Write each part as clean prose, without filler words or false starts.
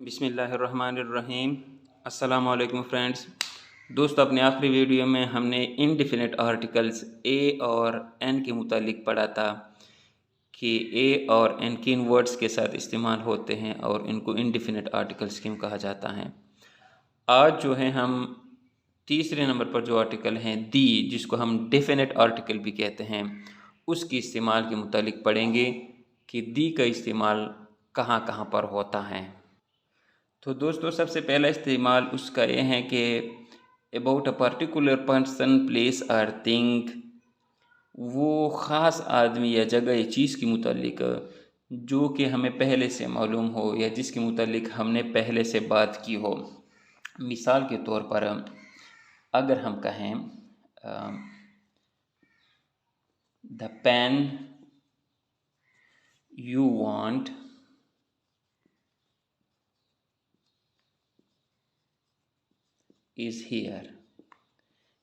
बिस्मिल्लाहिर्रहमानिर्रहीम। अस्सलाम वालेकुम फ्रेंड्स। दोस्तों, अपने आखिरी वीडियो में हमने इनडिफिनिट आर्टिकल्स ए और एन के मुतालिक पढ़ा था कि ए और एन किन वर्ड्स के साथ इस्तेमाल होते हैं और इनको इनडिफिनिट आर्टिकल्स क्यों कहा जाता है। आज जो है हम तीसरे नंबर पर जो आर्टिकल हैं दी, जिसको हम डेफिनेट आर्टिकल भी कहते हैं, उसकी इस्तेमाल के मुतालिक पढ़ेंगे कि दी का इस्तेमाल कहाँ कहाँ पर होता है। तो दोस्तों, सबसे पहला इस्तेमाल उसका ये है कि about a particular person, place और थिंग, वो ख़ास आदमी या जगह या चीज़ के मुतालिक जो कि हमें पहले से मालूम हो या जिसके मुतालिक हमने पहले से बात की हो। मिसाल के तौर पर अगर हम कहें the pen you want is here,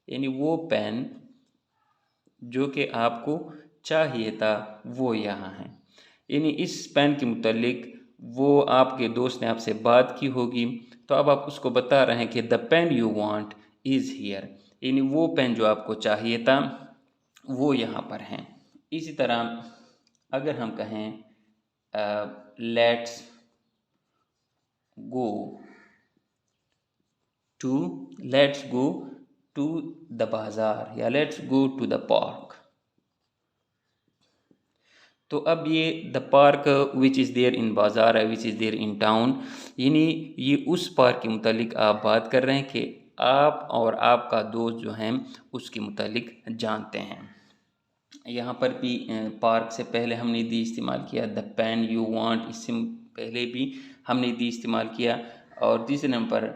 यानी वो पेन जो कि आपको चाहिए था वो यहाँ है। यानी इस पेन के मुतालिक वो आपके दोस्त ने आपसे बात की होगी, तो अब आप उसको बता रहे हैं कि the pen you want is here, यानी वो पेन जो आपको चाहिए था वो यहाँ पर है। इसी तरह अगर हम कहें let's go to the bazaar या let's go to the park, तो अब ये the park which is there in bazaar है, which is there in town, यानी ये उस पार्क के मुतालिक आप बात कर रहे हैं कि आप और आपका दोस्त जो हैं उसके मुतालिक जानते हैं। यहाँ पर भी पार्क से पहले हमने दी इस्तेमाल किया, द पेन यू वांट इससे पहले भी हमने दी इस्तेमाल किया। और तीसरे नंबर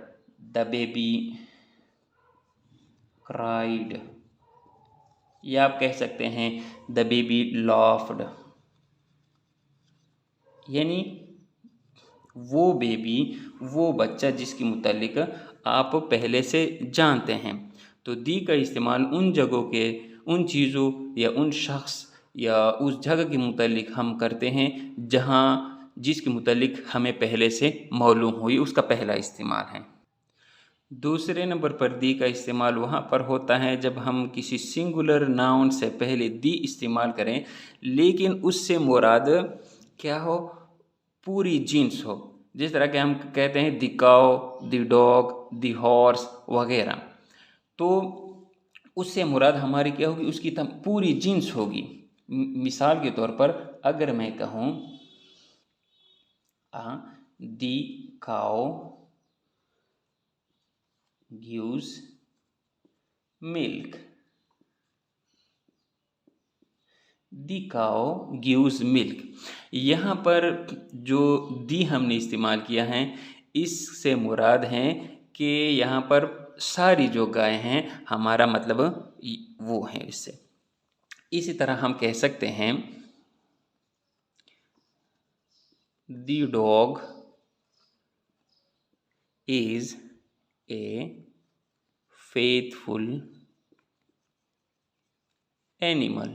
द बेबी क्राइड, या आप कह सकते हैं द बेबी लाफ्ड, यानी वो बेबी, वो बच्चा जिसके मुतालिक आप पहले से जानते हैं। तो दी का इस्तेमाल उन जगहों के, उन चीज़ों या उन शख्स या उस जगह के मुतालिक हम करते हैं जहाँ जिसके मुतालिक हमें पहले से मालूम हुई, उसका पहला इस्तेमाल है। दूसरे नंबर पर दी का इस्तेमाल वहाँ पर होता है जब हम किसी सिंगुलर नाउन से पहले दी इस्तेमाल करें, लेकिन उससे मुराद क्या हो, पूरी जीन्स हो। जिस तरह के हम कहते हैं the cow, the dog, the horse वगैरह, तो उससे मुराद हमारी क्या होगी, उसकी पूरी जीन्स होगी। मिसाल के तौर पर अगर मैं कहूँ the cow gives milk, the cow gives milk, यहाँ पर जो दी हमने इस्तेमाल किया है इससे मुराद है कि यहाँ पर सारी जो गायें हैं, हमारा मतलब वो है इससे। इसी तरह हम कह सकते हैं the dog is a faithful animal.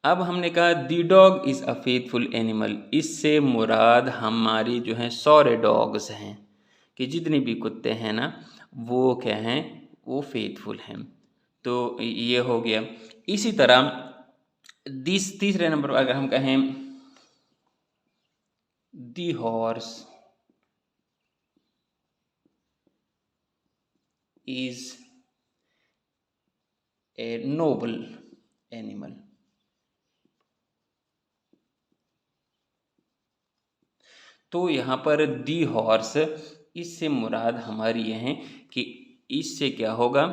अब हमने कहा the dog is a faithful animal, इससे मुराद हमारी जो हैं सारे डॉग्स हैं, कि जितने भी कुत्ते हैं ना वो क्या हैं, वो फेथफुल हैं। तो ये हो गया। इसी तरह तीसरे नंबर पर अगर हम कहें the horse is a noble animal, तो यहाँ पर दी हॉर्स, इससे मुराद हमारी यह है कि इससे क्या होगा,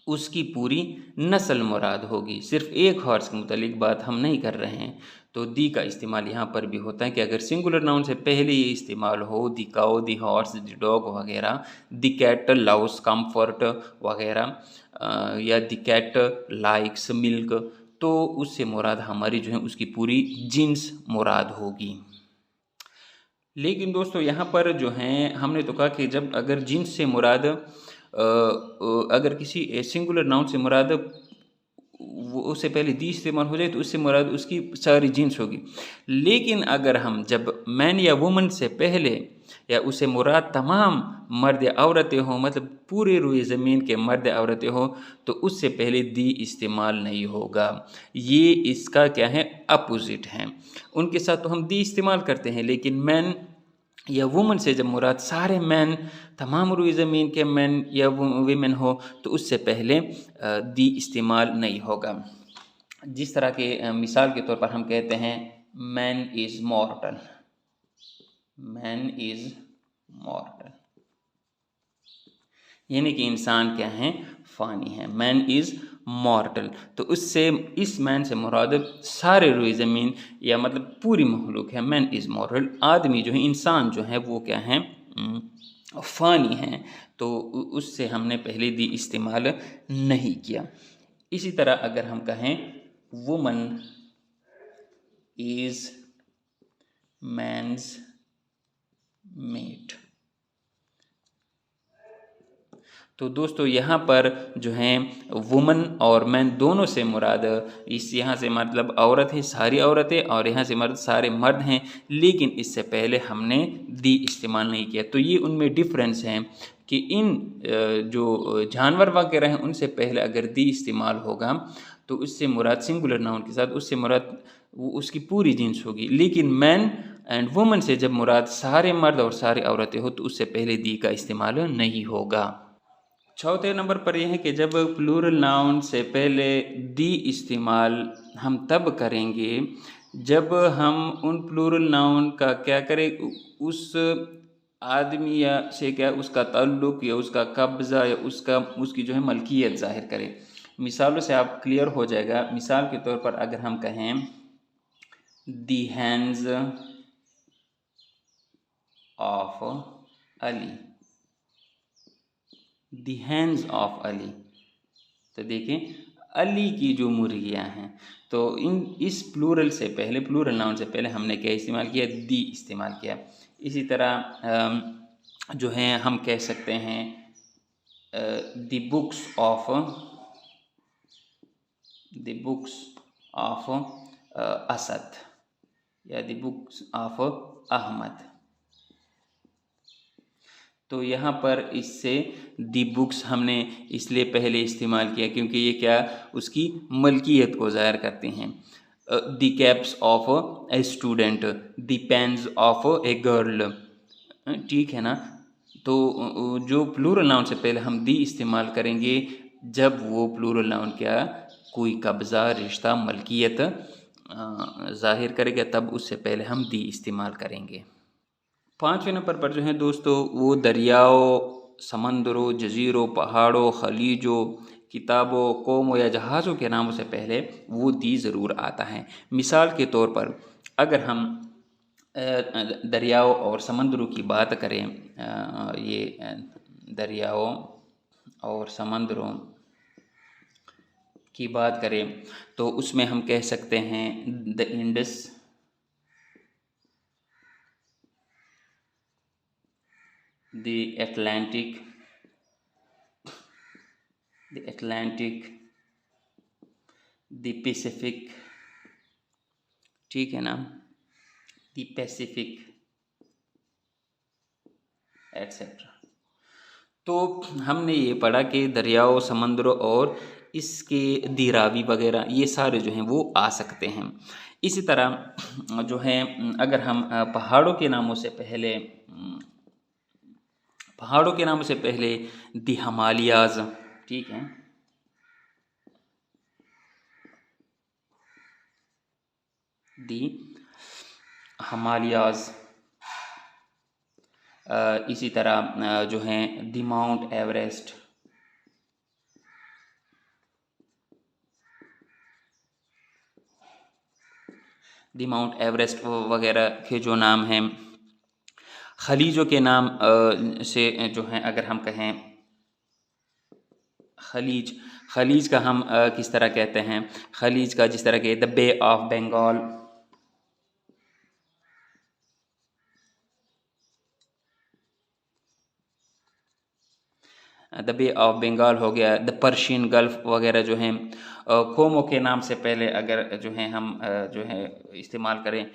उसकी पूरी नस्ल मुराद होगी, सिर्फ एक हॉर्स के मुतालिक बात हम नहीं कर रहे हैं। तो दी का इस्तेमाल यहाँ पर भी होता है कि अगर सिंगुलर नाउन से पहले ये इस्तेमाल हो, the cow, the horse, the dog वगैरह, दी कैट लव्स कम्फर्ट वगैरह, या दी कैट लाइक्स मिल्क, तो उससे मुराद हमारी जो है उसकी पूरी जिन्स मुराद होगी। लेकिन दोस्तों, यहाँ पर जो हैं हमने तो कहा कि जब अगर जिन्स से मुराद अगर किसी सिंगुलर नाउन से मुराद वो उससे पहले दी इस्तेमाल हो जाए तो उससे मुराद उसकी सारी जिन्स होगी। लेकिन अगर हम जब मैन या वुमन से पहले या उससे मुराद तमाम मर्द या औरतें हों, मतलब पूरे रुए ज़मीन के मर्द या औरतें हों, तो उससे पहले दी इस्तेमाल नहीं होगा। ये इसका क्या है, अपोजिट है। उनके साथ तो हम दी इस्तेमाल करते हैं, लेकिन मैन या वुमन से जब मुराद सारे मैन, तमाम रुई ज़मीन के मैन या वीमेन हो, तो उससे पहले दी इस्तेमाल नहीं होगा। जिस तरह के मिसाल के तौर पर हम कहते हैं मैन इज़ मॉर्टल, मैन इज़ मॉर्टल, यानी कि इंसान क्या है, फ़ानी है। मैन इज़ मॉर्टल, तो उससे इस मैन से मुराद सारे रुई ज़मीन या मतलब पूरी मखलूक है। मैन इज़ मॉर्टल, आदमी जो है, इंसान जो है वो क्या है, फ़ानी है। तो उससे हमने पहले दी इस्तेमाल नहीं किया। इसी तरह अगर हम कहें वुमन इज़ मैन्स मेट, तो दोस्तों यहाँ पर जो हैं वुमन और मैन दोनों से मुराद इस यहाँ से मतलब औरत है, सारी औरतें, और यहाँ से मर्द सारे मर्द हैं, लेकिन इससे पहले हमने दी इस्तेमाल नहीं किया। तो ये उनमें डिफरेंस है कि इन जो जानवर वगैरह हैं उनसे पहले अगर दी इस्तेमाल होगा तो उससे मुराद सिंगुलर नाउन के साथ उससे मुराद वो उसकी पूरी जिन्स होगी। लेकिन मैन एंड वुमन से जब मुराद सारे मर्द और सारी औरतें हो तो उससे पहले दी का इस्तेमाल नहीं होगा। चौथे नंबर पर यह है कि जब प्लूरल नाउन से पहले दी इस्तेमाल हम तब करेंगे जब हम उन प्लूरल नाउन का क्या करें, उस आदमी या से क्या उसका ताल्लुक़ या उसका कब्ज़ा या उसकी जो है मलकियत ज़ाहिर करें। मिसालों से आप क्लियर हो जाएगा। मिसाल के तौर पर अगर हम कहें दी hands of Ali, the hands of Ali, तो देखें अली की जो मुर्गियाँ हैं, तो इस प्लूरल से पहले, प्लूरल नाउन से पहले हमने क्या इस्तेमाल किया, दी इस्तेमाल किया। इसी तरह जो हैं हम कह सकते हैं द बुक्स ऑफ असद या द बुक्स ऑफ अहमद। तो यहाँ पर इससे दी बुक्स हमने इसलिए पहले इस्तेमाल किया क्योंकि ये क्या उसकी मलकियत को ज़ाहिर करते हैं। The caps of a student, the pens of a girl, ठीक है ना। तो जो प्लूरल नाउन से पहले हम दी इस्तेमाल करेंगे जब वो प्लूरल नाउन क्या कोई कब्ज़ा, रिश्ता, मलकियत ज़ाहिर करेगा, तब उससे पहले हम दी इस्तेमाल करेंगे। पाँचवें नंबर पर जो है दोस्तों वो दरियाओं, समंदरों, जजीरों, पहाड़ों, खलीजों, किताबों, कौमों या जहाज़ों के नामों से पहले वो दी ज़रूर आता है। मिसाल के तौर पर अगर हम दरियाओं और समंदरों की बात करें, ये दरियाओं और समंदरों की बात करें तो उसमें हम कह सकते हैं the Indus, the Atlantic, the Pacific, ठीक है ना, the Pacific एट्सेट्रा। तो हमने ये पढ़ा कि दरियाओं, समंदरों और इसके दीरावी वगैरह ये सारे जो हैं वो आ सकते हैं। इसी तरह जो है अगर हम पहाड़ों के नामों से पहले दी हिमालयाज़, ठीक है, दी हिमालयाज़, इसी तरह जो हैं दी माउंट एवरेस्ट, दी माउंट एवरेस्ट वगैरह के जो नाम हैं। खलीजों के नाम से जो हैं अगर हम कहें खलीज का हम किस तरह कहते हैं, खलीज का जिस तरह के the Bay of Bengal, the Bay of Bengal हो गया, द पर्शियन गल्फ वगैरह जो हैं। कोमो के नाम से पहले अगर जो है हम जो है इस्तेमाल करें,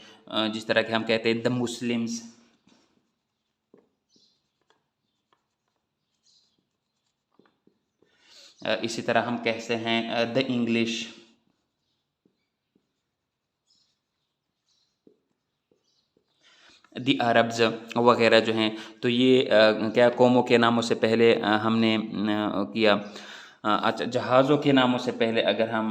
जिस तरह के हम कहते हैं द मुस्लिम्स, इसी तरह हम कहते हैं द इंग्लिश, दी अरब्स वगैरह जो हैं। तो ये क्या कोमों के नामों से पहले हमने किया। अच्छा, जहाज़ों के नामों से पहले अगर हम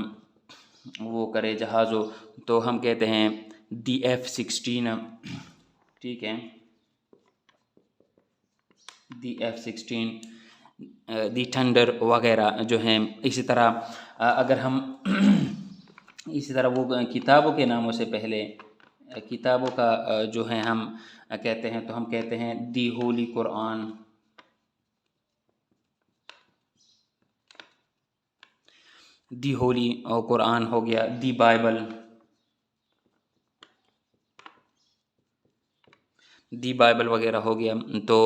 वो करें जहाज़ों, तो हम कहते हैं दी F-16, ठीक है, दी F-16, दी थंडर वगैरह जो हैं। इसी तरह अगर हम इसी तरह वो किताबों के नामों से पहले किताबों का जो है हम कहते हैं, तो हम कहते हैं दी होली कुरान, दी होली कुरान हो गया, दी बाइबल, दी बाइबल वगैरह हो गया। तो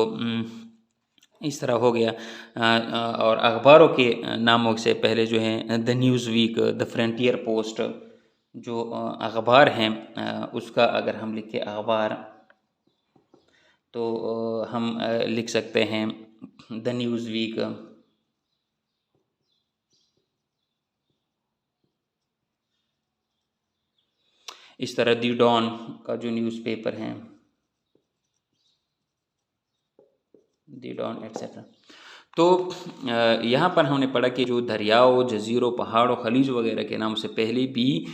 इस तरह हो गया। और अखबारों के नामों से पहले जो है the Newsweek, the Frontier Post, जो अखबार हैं उसका अगर हम लिखें अखबार, तो हम लिख सकते हैं द न्यूज़ वीक। इस तरह दी डॉन का जो न्यूज़पेपर है, दी डॉन एट्सेट्रा। तो यहाँ पर हमने पढ़ा कि जो दरियाओं, जजीरों, पहाड़ों, खलीज वगैरह के नाम से पहले भी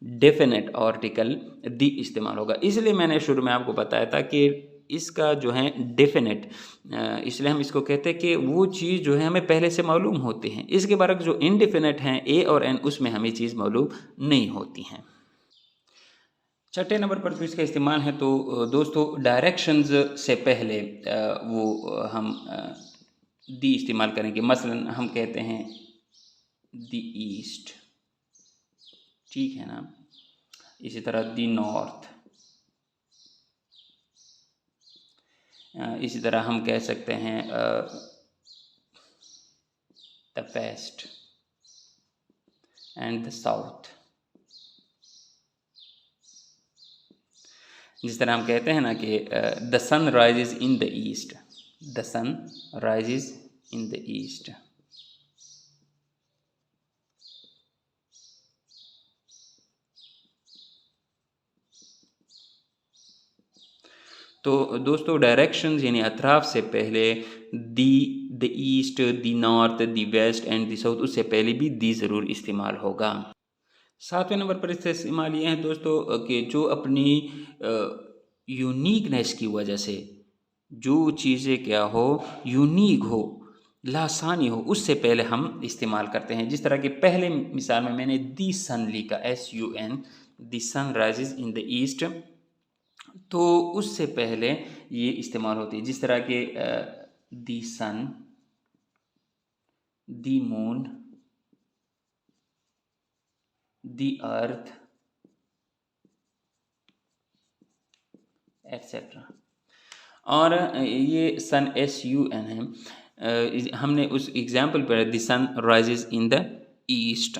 डेफिनेट आर्टिकल दी इस्तेमाल होगा। इसलिए मैंने शुरू में आपको बताया था कि इसका जो है डेफिनेट, इसलिए हम इसको कहते हैं कि वो चीज़ जो है हमें पहले से मालूम होती हैं। इसके बारे जो इनडेफिनेट हैं ए और एन, उसमें हमें चीज़ मालूम नहीं होती हैं। छठे नंबर पर जो इसका इस्तेमाल है, तो दोस्तों डायरेक्शंस से पहले वो हम दी इस्तेमाल करेंगे। मसलन हम कहते हैं दी ईस्ट, ठीक है ना। इसी तरह दी नॉर्थ, इसी तरह हम कह सकते हैं the west and the south. जिस तरह हम कहते हैं ना कि the sun rises in the east, the sun rises in the east. तो दोस्तों डायरेक्शंस यानी अतराफ से पहले the, the east, the north, the west and the south, उससे पहले भी दी ज़रूर इस्तेमाल होगा। सातवें नंबर पर इसका इस्तेमाल ये है दोस्तों कि जो अपनी यूनिकनेस की वजह से जो चीज़ें क्या हो, यूनिक हो, लासानी हो, उससे पहले हम इस्तेमाल करते हैं। जिस तरह के पहले मिसाल में मैंने दी सन लिखा, SUN, the sun rises in the east, तो उससे पहले ये इस्तेमाल होती है। जिस तरह के दी सन, दी मून, दी अर्थ एट्सेट्रा। और ये सन SUN है। हमने उस एग्जाम्पल पर the sun rises in the east,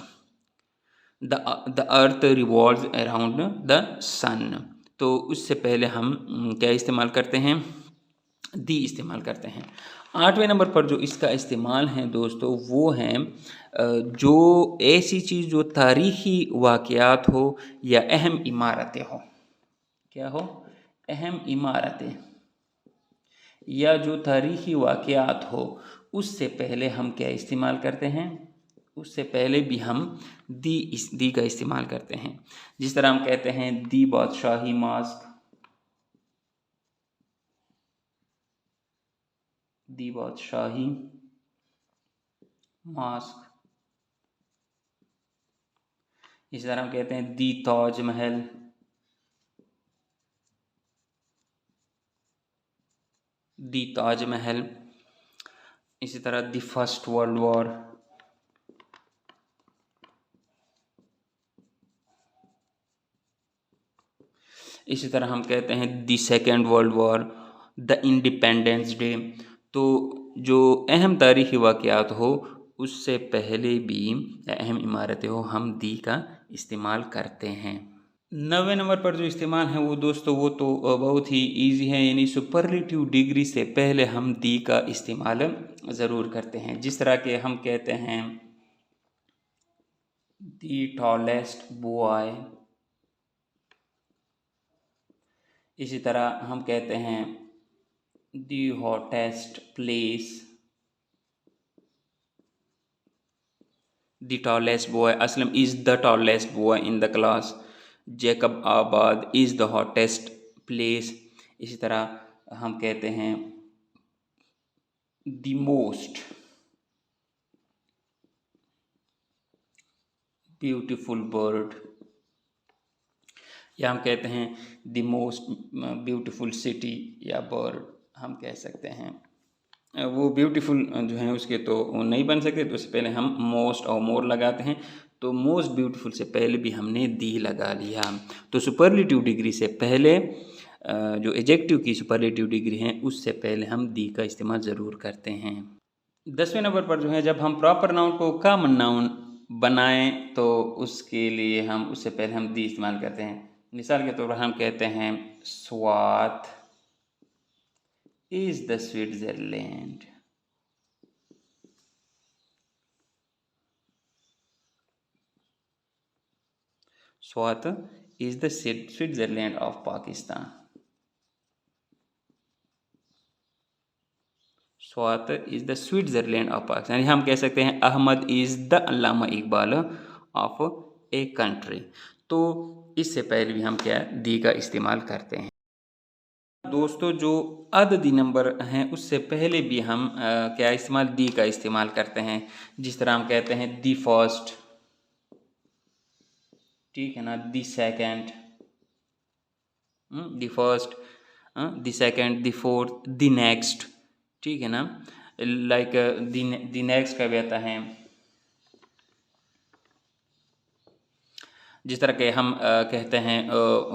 the earth revolves around the sun. तो उससे पहले हम क्या इस्तेमाल करते हैं, दी इस्तेमाल करते हैं। आठवें नंबर पर जो इसका इस्तेमाल है दोस्तों, वो हैं जो ऐसी चीज़ जो तारीख़ी वाक़यात हो या अहम इमारतें हो, क्या हो, अहम इमारतें या जो तारीख़ी वाक़यात हो, उससे पहले हम क्या इस्तेमाल करते हैं, उससे पहले भी हम दी का इस्तेमाल करते हैं। जिस तरह हम कहते हैं दी बादशाही मास्क, दी बादशाही मास्क। इस तरह हम कहते हैं दी ताज महल, दी ताज महल। इसी तरह दी फर्स्ट वर्ल्ड वॉर, इसी तरह हम कहते हैं the second world war, the independence day. तो जो अहम तारीख़ी वाक़यात हो उससे पहले भी अहम इमारतें हो हम दी का इस्तेमाल करते हैं। 9वें नंबर पर जो इस्तेमाल है वो दोस्तों वो तो बहुत ही ईजी है, यानी सुपरलेटिव डिग्री से पहले हम दी का इस्तेमाल ज़रूर करते हैं। जिस तरह के हम कहते हैं दी टॉलेस्ट बॉय, इसी तरह हम कहते हैं the hottest place, the tallest boy Aslam is the tallest boy in the class, Jacobabad is the hottest place. इसी तरह हम कहते हैं द मोस्ट ब्यूटीफुल बर्ड, या हम कहते हैं द मोस्ट ब्यूटीफुल सिटी या बर्ड हम कह सकते हैं। वो ब्यूटीफुल जो है उसके तो नहीं बन सकते, तो उससे पहले हम मोस्ट और मोर लगाते हैं। तो मोस्ट ब्यूटीफुल से पहले भी हमने दी लगा लिया। तो सुपरलेटिव डिग्री से पहले जो एडजेक्टिव की सुपरलेटिव डिग्री है उससे पहले हम दी का इस्तेमाल ज़रूर करते हैं। 10वें नंबर पर जो है जब हम प्रॉपर नाउन को कॉमन नाउन बनाएं तो उसके लिए हम उससे पहले हम दी इस्तेमाल करते हैं। मिसाल के तौर पर हम कहते हैं Swat is the Switzerland, Swat is the Switzerland of Pakistan, Swat is the Switzerland of Pakistan. हम कह सकते हैं Ahmad is the Allama Iqbal of a country. तो इससे पहले भी हम क्या दी का इस्तेमाल करते हैं। दोस्तों जो अददी नंबर हैं उससे पहले भी हम क्या इस्तेमाल दी का इस्तेमाल करते हैं। जिस तरह हम कहते हैं दी फर्स्ट, ठीक है ना, the second, the first, the second, the fourth, the next, ठीक है ना। लाइक दी नेक्स्ट का भी आता है। जिस तरह के हम कहते हैं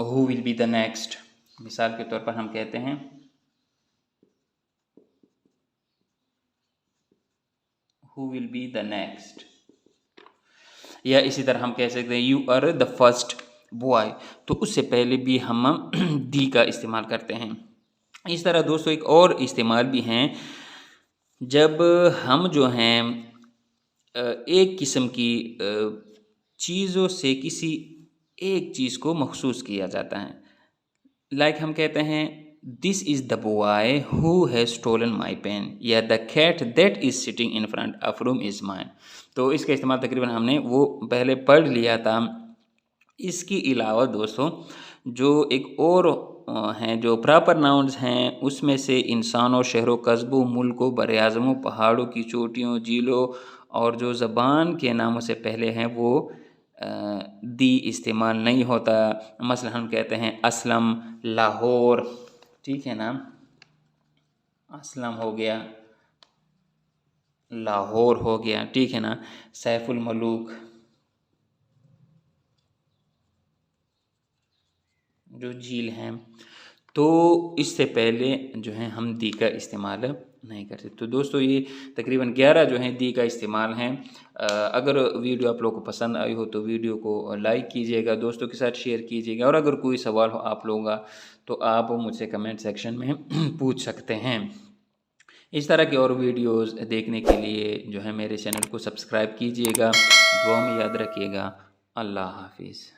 who will be the next, मिसाल के तौर पर हम कहते हैं who will be the next, या इसी तरह हम कह सकते हैं you are the first boy. तो उससे पहले भी हम दी का इस्तेमाल करते हैं। इस तरह दोस्तों एक और इस्तेमाल भी हैं जब हम जो हैं एक किस्म की चीज़ों से किसी एक चीज़ को मखसूस किया जाता है। लाइक हम कहते हैं this is the boy who has stolen my pen, या the cat that is sitting in front of room is mine. तो इसका इस्तेमाल तकरीबन हमने वो पहले पढ़ लिया था। इसके अलावा दोस्तों जो एक और हैं जो प्रॉपर नाउन्स हैं उसमें से इंसानों, शहरों, कस्बों, मुल्कों, बरआज़मों, पहाड़ों की चोटियों, झीलों और जो ज़बान के नामों से पहले हैं वो दी इस्तेमाल नहीं होता। मसलन हम कहते हैं असलम, लाहौर, ठीक है ना, असलम हो गया, लाहौर हो गया, ठीक है ना, सैफुल मलूक जो झील हैं। तो इससे पहले जो है हम दी का इस्तेमाल नहीं करते। तो दोस्तों ये तकरीबन 11 जो हैं दी का इस्तेमाल हैं। अगर वीडियो आप लोगों को पसंद आई हो तो वीडियो को लाइक कीजिएगा, दोस्तों के साथ शेयर कीजिएगा, और अगर कोई सवाल हो आप लोगों का तो आप मुझसे कमेंट सेक्शन में पूछ सकते हैं। इस तरह के और वीडियोस देखने के लिए जो है मेरे चैनल को सब्सक्राइब कीजिएगा। दुआ में याद रखिएगा। अल्लाह हाफिज़।